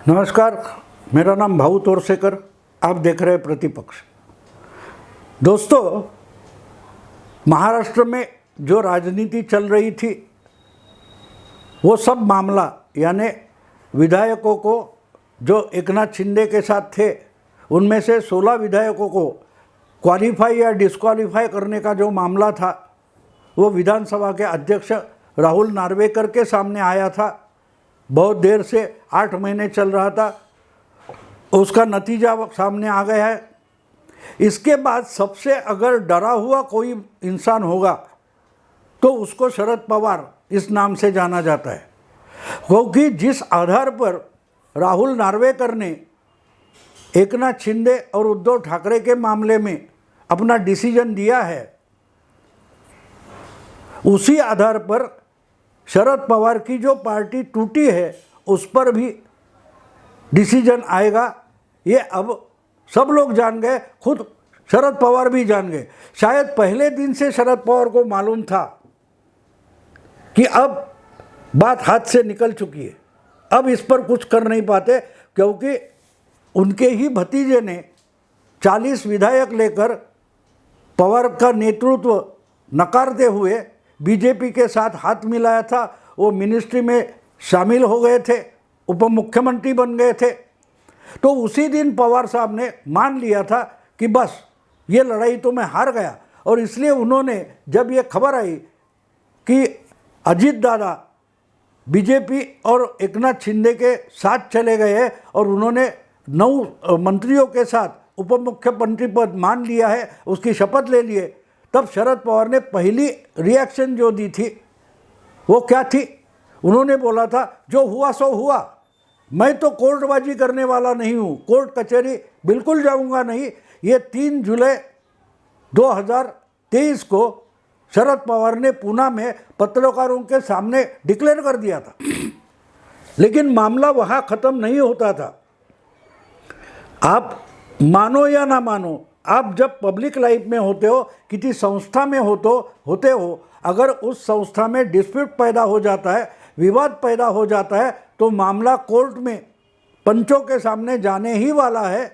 नमस्कार, मेरा नाम भाऊ तोरसेकर। आप देख रहे हैं प्रतिपक्ष। दोस्तों, महाराष्ट्र में जो राजनीति चल रही थी वो सब मामला यानी विधायकों को जो एकनाथ शिंदे के साथ थे उनमें से 16 विधायकों को क्वालिफाई या डिस्क्वालीफाई करने का जो मामला था वो विधानसभा के अध्यक्ष राहुल नार्वेकर के सामने आया था। बहुत देर से 8 महीने चल रहा था, उसका नतीजा सामने आ गया है। इसके बाद सबसे अगर डरा हुआ कोई इंसान होगा तो उसको शरद पवार इस नाम से जाना जाता है, क्योंकि जिस आधार पर राहुल नार्वेकर ने एकनाथ शिंदे और उद्धव ठाकरे के मामले में अपना डिसीजन दिया है, उसी आधार पर शरद पवार की जो पार्टी टूटी है उस पर भी डिसीजन आएगा। ये अब सब लोग जान गए, खुद शरद पवार भी जान गए। शायद पहले दिन से शरद पवार को मालूम था कि अब बात हाथ से निकल चुकी है, अब इस पर कुछ कर नहीं पाते, क्योंकि उनके ही भतीजे ने 40 विधायक लेकर पवार का नेतृत्व नकारते हुए बीजेपी के साथ हाथ मिलाया था। वो मिनिस्ट्री में शामिल हो गए थे, उप मुख्यमंत्री बन गए थे। तो उसी दिन पवार साहब ने मान लिया था कि बस ये लड़ाई तो मैं हार गया, और इसलिए उन्होंने जब ये खबर आई कि अजीत दादा बीजेपी और एकनाथ शिंदे के साथ चले गए और उन्होंने 9 मंत्रियों के साथ उप मुख्यमंत्री पद मान लिया है, उसकी शपथ ले लिए, तब शरद पवार ने पहली रिएक्शन जो दी थी वो क्या थी? उन्होंने बोला था जो हुआ सो हुआ, मैं तो कोर्टबाजी करने वाला नहीं हूँ, कोर्ट कचहरी बिल्कुल जाऊँगा नहीं। ये 3 जुलाई 2023 को शरद पवार ने पूना में पत्रकारों के सामने डिक्लेयर कर दिया था। लेकिन मामला वहाँ ख़त्म नहीं होता था। आप मानो या ना मानो, आप जब पब्लिक लाइफ में होते हो, किसी संस्था में होते हो, अगर उस संस्था में डिस्प्यूट पैदा हो जाता है, विवाद पैदा हो जाता है, तो मामला कोर्ट में पंचों के सामने जाने ही वाला है।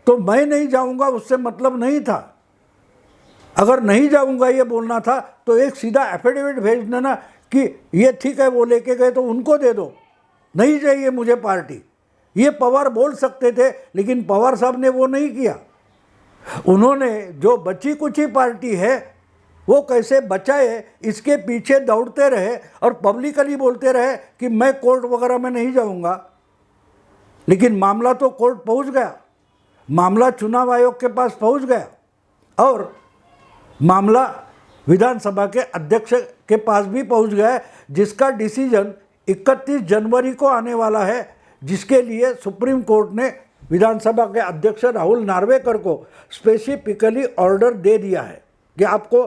तो मैं नहीं जाऊंगा उससे मतलब नहीं था। अगर नहीं जाऊंगा ये बोलना था तो एक सीधा एफिडेविट भेज देना कि ये ठीक है, वो लेके गए तो उनको दे दो, नहीं चाहिए मुझे पार्टी। ये पवार बोल सकते थे, लेकिन पवार साहब ने वो नहीं किया। उन्होंने जो बची कुची पार्टी है वो कैसे बचाए इसके पीछे दौड़ते रहे और पब्लिकली बोलते रहे कि मैं कोर्ट वगैरह में नहीं जाऊंगा। लेकिन मामला तो कोर्ट पहुंच गया, मामला चुनाव आयोग के पास पहुंच गया, और मामला विधानसभा के अध्यक्ष के पास भी पहुंच गया, जिसका डिसीजन 31 जनवरी को आने वाला है, जिसके लिए सुप्रीम कोर्ट ने विधानसभा के अध्यक्ष राहुल नार्वेकर को स्पेसिफिकली ऑर्डर दे दिया है कि आपको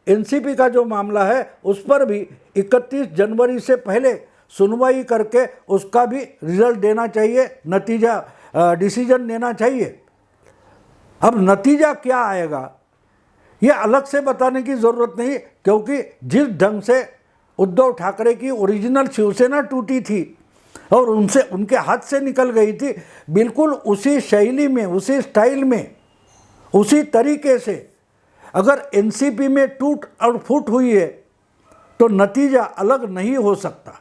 एनसीपी का जो मामला है उस पर भी 31 जनवरी से पहले सुनवाई करके उसका भी रिजल्ट देना चाहिए, नतीजा डिसीजन देना चाहिए। अब नतीजा क्या आएगा ये अलग से बताने की ज़रूरत नहीं, क्योंकि जिस ढंग से उद्धव ठाकरे की ओरिजिनल शिवसेना टूटी थी और उनके हाथ से निकल गई थी, बिल्कुल उसी शैली में, उसी स्टाइल में, उसी तरीके से अगर एनसीपी में टूट और फूट हुई है तो नतीजा अलग नहीं हो सकता।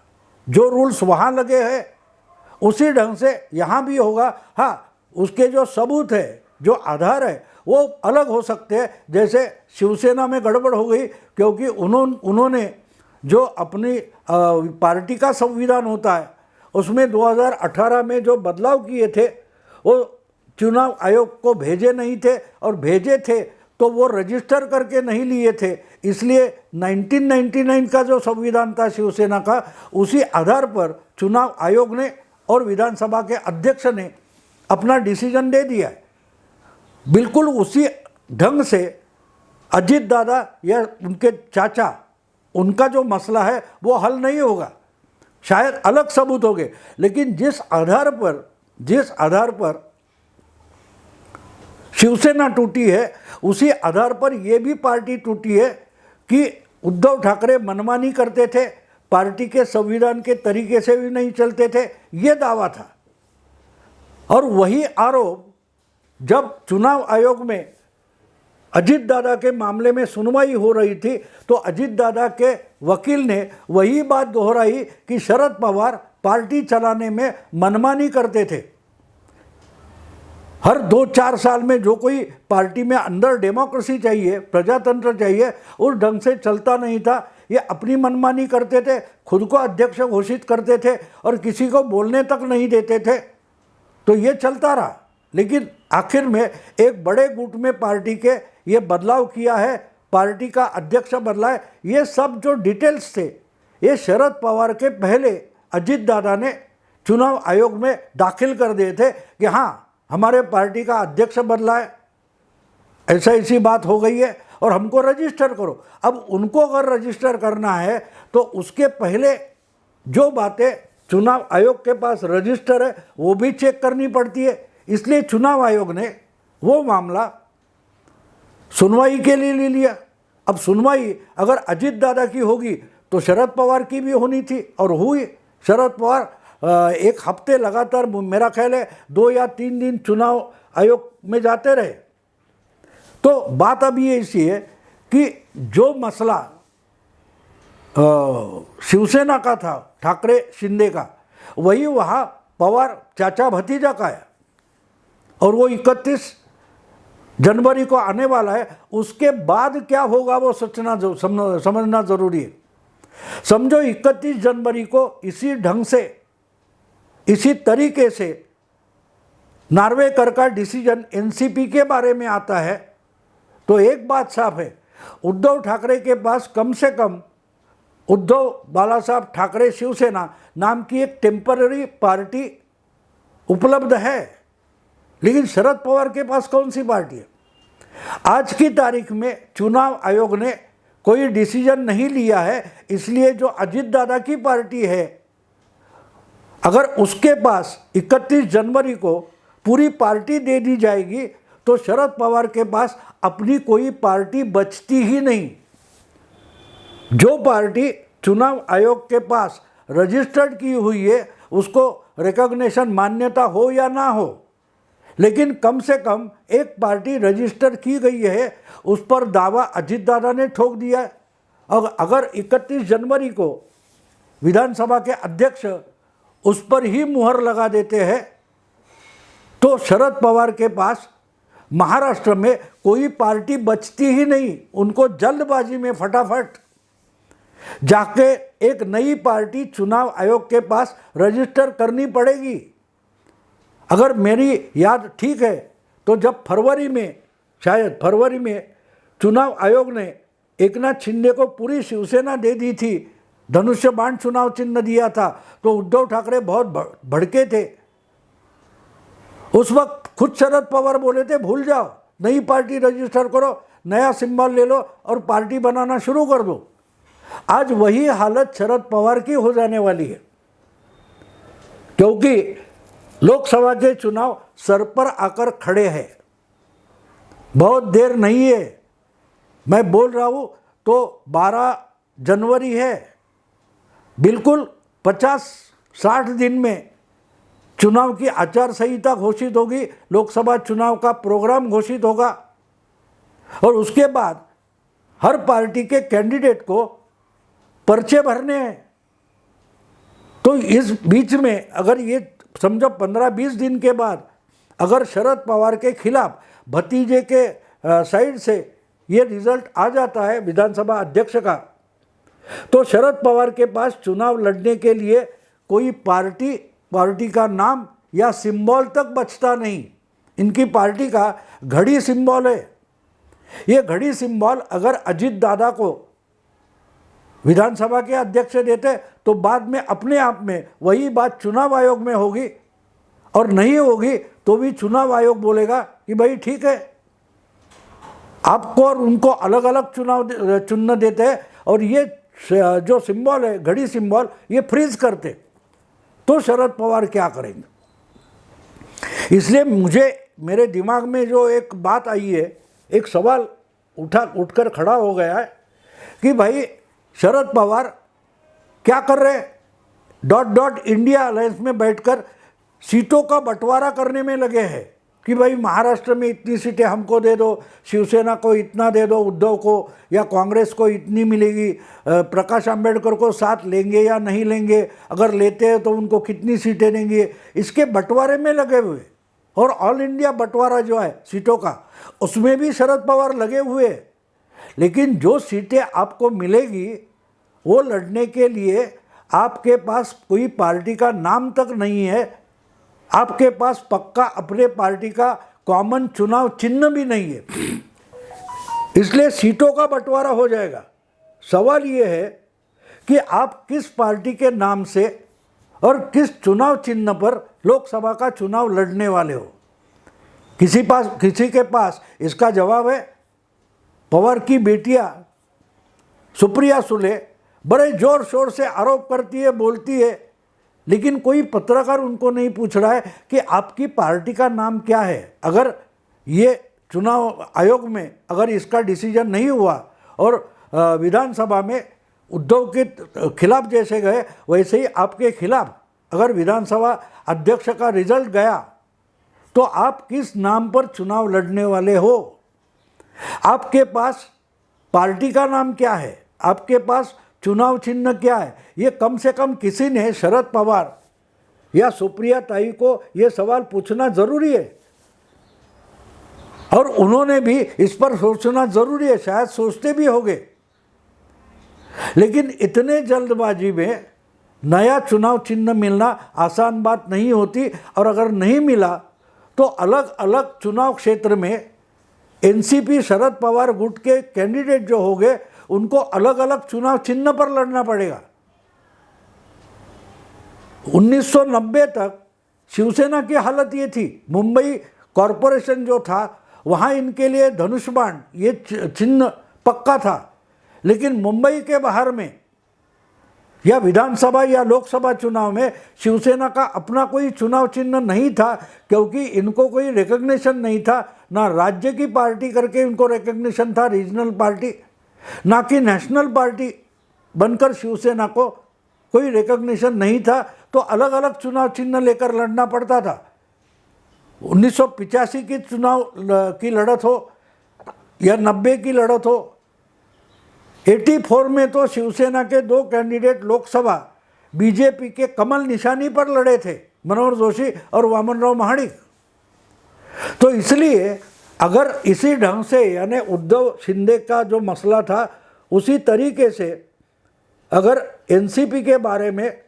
जो रूल्स वहाँ लगे हैं उसी ढंग से यहाँ भी होगा। हाँ, उसके जो सबूत है, जो आधार है, वो अलग हो सकते हैं। जैसे शिवसेना में गड़बड़ हो गई क्योंकि उन्होंने जो अपनी पार्टी का संविधान होता है उसमें 2018 में जो बदलाव किए थे वो चुनाव आयोग को भेजे नहीं थे, और भेजे थे तो वो रजिस्टर करके नहीं लिए थे। इसलिए 1999 का जो संविधान था शिवसेना का, उसी आधार पर चुनाव आयोग ने और विधानसभा के अध्यक्ष ने अपना डिसीजन दे दिया है। बिल्कुल उसी ढंग से अजीत दादा या उनके चाचा, उनका जो मसला है वो हल नहीं होगा। शायद अलग सबूत होंगे, लेकिन जिस आधार पर शिवसेना टूटी है उसी आधार पर ये भी पार्टी टूटी है कि उद्धव ठाकरे मनमानी करते थे, पार्टी के संविधान के तरीके से भी नहीं चलते थे, ये दावा था। और वही आरोप जब चुनाव आयोग में अजीत दादा के मामले में सुनवाई हो रही थी तो अजीत दादा के वकील ने वही बात दोहराई कि शरद पवार पार्टी चलाने में मनमानी करते थे। हर 2-4 साल में जो कोई पार्टी में अंदर डेमोक्रेसी चाहिए, प्रजातंत्र चाहिए, उस ढंग से चलता नहीं था। ये अपनी मनमानी करते थे, खुद को अध्यक्ष घोषित करते थे और किसी को बोलने तक नहीं देते थे। तो ये चलता रहा, लेकिन आखिर में एक बड़े गुट में पार्टी के ये बदलाव किया है, पार्टी का अध्यक्ष बदला है। ये सब जो डिटेल्स थे ये शरद पवार के पहले अजीत दादा ने चुनाव आयोग में दाखिल कर दिए थे कि हाँ, हमारे पार्टी का अध्यक्ष बदला है, ऐसी बात हो गई है और हमको रजिस्टर करो। अब उनको अगर रजिस्टर करना है तो उसके पहले जो बातें चुनाव आयोग के पास रजिस्टर है वो भी चेक करनी पड़ती है। इसलिए चुनाव आयोग ने वो मामला सुनवाई के लिए ले लिया। अब सुनवाई अगर अजीत दादा की होगी तो शरद पवार की भी होनी थी और हुई। शरद पवार एक हफ्ते लगातार, मेरा ख्याल है 2 या 3 दिन चुनाव आयोग में जाते रहे। तो बात अभी ऐसी है कि जो मसला शिवसेना का था, ठाकरे शिंदे का, वही वहाँ पवार चाचा भतीजा का है और वो 31 जनवरी को आने वाला है। उसके बाद क्या होगा वो समझना ज़रूरी है। समझो 31 जनवरी को इसी ढंग से, इसी तरीके से नार्वेकर का डिसीजन एनसीपी के बारे में आता है तो एक बात साफ है, उद्धव ठाकरे के पास कम से कम उद्धव बाला साहब ठाकरे शिवसेना नाम की एक टेम्पररी पार्टी उपलब्ध है, लेकिन शरद पवार के पास कौन सी पार्टी है? आज की तारीख में चुनाव आयोग ने कोई डिसीजन नहीं लिया है, इसलिए जो अजीत दादा की पार्टी है, अगर उसके पास 31 जनवरी को पूरी पार्टी दे दी जाएगी तो शरद पवार के पास अपनी कोई पार्टी बचती ही नहीं। जो पार्टी चुनाव आयोग के पास रजिस्टर्ड की हुई है उसको रिकॉग्निशन, मान्यता हो या ना हो, लेकिन कम से कम एक पार्टी रजिस्टर की गई है, उस पर दावा अजीत दादा ने ठोक दिया है। और अगर 31 जनवरी को विधानसभा के अध्यक्ष उस पर ही मुहर लगा देते हैं तो शरद पवार के पास महाराष्ट्र में कोई पार्टी बचती ही नहीं। उनको जल्दबाजी में फटाफट जाके एक नई पार्टी चुनाव आयोग के पास रजिस्टर करनी पड़ेगी। अगर मेरी याद ठीक है तो जब फरवरी में, शायद फरवरी में चुनाव आयोग ने एकनाथ शिंदे को पूरी शिवसेना दे दी थी, धनुष्य बाण चुनाव चिन्ह दिया था, तो उद्धव ठाकरे बहुत भड़के थे। उस वक्त खुद शरद पवार बोले थे भूल जाओ, नई पार्टी रजिस्टर करो, नया सिंबल ले लो और पार्टी बनाना शुरू कर दो। आज वही हालत शरद पवार की हो जाने वाली है, क्योंकि लोकसभा के चुनाव सर पर आकर खड़े हैं। बहुत देर नहीं है, मैं बोल रहा हूँ तो 12 जनवरी है, बिल्कुल 50-60 दिन में चुनाव की आचार संहिता घोषित होगी, लोकसभा चुनाव का प्रोग्राम घोषित होगा और उसके बाद हर पार्टी के कैंडिडेट को पर्चे भरने हैं। तो इस बीच में अगर ये समझो 15-20 दिन के बाद अगर शरद पवार के खिलाफ भतीजे के साइड से ये रिजल्ट आ जाता है विधानसभा अध्यक्ष का, तो शरद पवार के पास चुनाव लड़ने के लिए कोई पार्टी का नाम या सिंबल तक बचता नहीं। इनकी पार्टी का घड़ी सिंबल है। ये घड़ी सिंबल अगर अजीत दादा को विधानसभा के अध्यक्ष देते तो बाद में अपने आप में वही बात चुनाव आयोग में होगी, और नहीं होगी तो भी चुनाव आयोग बोलेगा कि भाई ठीक है, आपको और उनको अलग अलग चुनाव देते हैं और ये जो सिंबल है, घड़ी सिंबल, ये फ्रीज करते, तो शरद पवार क्या करेंगे? इसलिए मेरे दिमाग में जो एक बात आई है, एक सवाल उठकर खड़ा हो गया है कि भाई शरद पवार क्या कर रहे हैं? इंडिया अलायंस में बैठकर सीटों का बंटवारा करने में लगे हैं कि भाई महाराष्ट्र में इतनी सीटें हमको दे दो, शिवसेना को इतना दे दो, उद्धव को या कांग्रेस को इतनी मिलेगी, प्रकाश आंबेडकर को साथ लेंगे या नहीं लेंगे, अगर लेते हैं तो उनको कितनी सीटें देंगे, इसके बंटवारे में लगे हुए। और ऑल इंडिया बंटवारा जो है सीटों का, उसमें भी शरद पवार लगे हुए। लेकिन जो सीटें आपको मिलेगी वो लड़ने के लिए आपके पास कोई पार्टी का नाम तक नहीं है, आपके पास पक्का अपने पार्टी का कॉमन चुनाव चिन्ह भी नहीं है, इसलिए सीटों का बंटवारा हो जाएगा। सवाल ये है कि आप किस पार्टी के नाम से और किस चुनाव चिन्ह पर लोकसभा का चुनाव लड़ने वाले हो। किसी के पास इसका जवाब है। पवार की बेटियां सुप्रिया सुले बड़े जोर शोर से आरोप करती है, बोलती है, लेकिन कोई पत्रकार उनको नहीं पूछ रहा है कि आपकी पार्टी का नाम क्या है। अगर ये चुनाव आयोग में अगर इसका डिसीजन नहीं हुआ और विधानसभा में उद्धव के खिलाफ जैसे गए वैसे ही आपके खिलाफ अगर विधानसभा अध्यक्ष का रिजल्ट गया तो आप किस नाम पर चुनाव लड़ने वाले हो। आपके पास पार्टी का नाम क्या है, आपके पास चुनाव चिन्ह क्या है, ये कम से कम किसी ने शरद पवार या सुप्रिया ताई को ये सवाल पूछना जरूरी है और उन्होंने भी इस पर सोचना जरूरी है, शायद सोचते भी होंगे। लेकिन इतने जल्दबाजी में नया चुनाव चिन्ह मिलना आसान बात नहीं होती, और अगर नहीं मिला तो अलग अलग चुनाव क्षेत्र में एनसीपी शरद पवार गुट के कैंडिडेट जो होंगे उनको अलग अलग चुनाव चिन्ह पर लड़ना पड़ेगा। 1990 तक शिवसेना की हालत ये थी, मुंबई कॉरपोरेशन जो था वहाँ इनके लिए धनुष बाण ये चिन्ह पक्का था, लेकिन मुंबई के बाहर में या विधानसभा या लोकसभा चुनाव में शिवसेना का अपना कोई चुनाव चिन्ह नहीं था, क्योंकि इनको कोई रिकग्निशन नहीं था, ना राज्य की पार्टी करके इनको रिकग्निशन था, रीजनल पार्टी, ना कि नेशनल पार्टी बनकर शिवसेना को कोई रिकग्निशन नहीं था। तो अलग अलग चुनाव चिन्ह लेकर लड़ना पड़ता था। 1985 की चुनाव की लड़त हो या 90 की लड़त हो, 84 में तो शिवसेना के 2 कैंडिडेट लोकसभा बीजेपी के कमल निशानी पर लड़े थे, मनोहर जोशी और वामनराव महाडिक। तो इसलिए अगर इसी ढंग से यानी उद्धव शिंदे का जो मसला था उसी तरीके से अगर एनसीपी के बारे में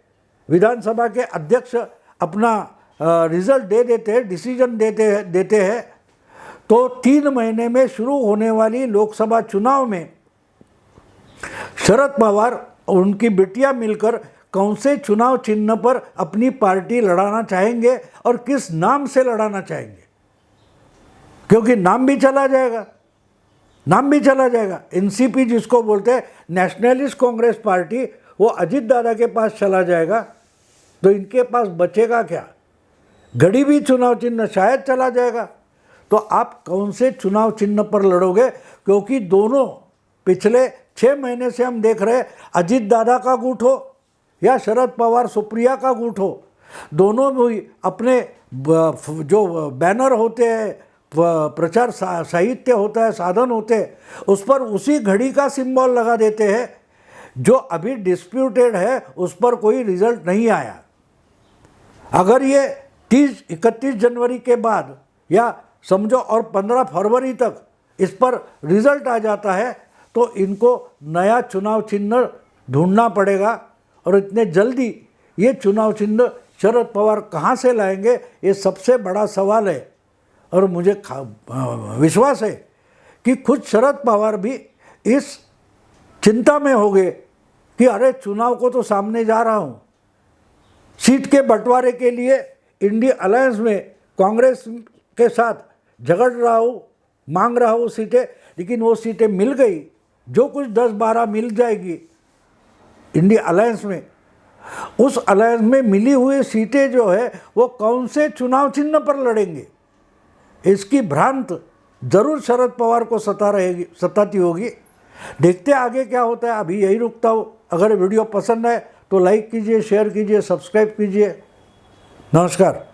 विधानसभा के अध्यक्ष अपना रिजल्ट दे देते हैं, डिसीजन देते हैं, तो 3 महीने में शुरू होने वाली लोकसभा चुनाव में शरद पवार और उनकी बेटियां मिलकर कौन से चुनाव चिन्ह पर अपनी पार्टी लड़ाना चाहेंगे और किस नाम से लड़ाना चाहेंगे, क्योंकि नाम भी चला जाएगा। एनसीपी जिसको बोलते हैं नेशनलिस्ट कांग्रेस पार्टी, वो अजीत दादा के पास चला जाएगा, तो इनके पास बचेगा क्या? घड़ी भी चुनाव चिन्ह शायद चला जाएगा। तो आप कौन से चुनाव चिन्ह पर लड़ोगे? क्योंकि दोनों पिछले 6 महीने से हम देख रहे हैं, अजीत दादा का गुट हो या शरद पवार सुप्रिया का गुट हो, दोनों भी अपने जो बैनर होते हैं, प्रचार साहित्य होता है, साधन होते हैं, उस पर उसी घड़ी का सिंबल लगा देते हैं। जो अभी डिस्प्यूटेड है उस पर कोई रिजल्ट नहीं आया। अगर ये 31 जनवरी के बाद या समझो और 15 फरवरी तक इस पर रिजल्ट आ जाता है तो इनको नया चुनाव चिन्ह ढूंढना पड़ेगा, और इतने जल्दी ये चुनाव चिन्ह शरद पवार कहाँ से लाएंगे, ये सबसे बड़ा सवाल है। और मुझे विश्वास है कि खुद शरद पवार भी इस चिंता में होंगे कि अरे चुनाव को तो सामने जा रहा हूँ, सीट के बंटवारे के लिए इंडिया अलायंस में कांग्रेस के साथ झगड़ रहा हूँ, मांग रहा हूँ सीटें, लेकिन वो सीटें मिल गई, जो कुछ 10-12 मिल जाएगी इंडिया अलायंस में, उस अलायंस में मिली हुई सीटें जो है वो कौन से चुनाव चिन्ह पर लड़ेंगे, इसकी भ्रांत जरूर शरद पवार को सताती होगी। देखते आगे क्या होता है। अभी यही रुकता हूँ। अगर वीडियो पसंद आए तो लाइक कीजिए, शेयर कीजिए, सब्सक्राइब कीजिए। नमस्कार।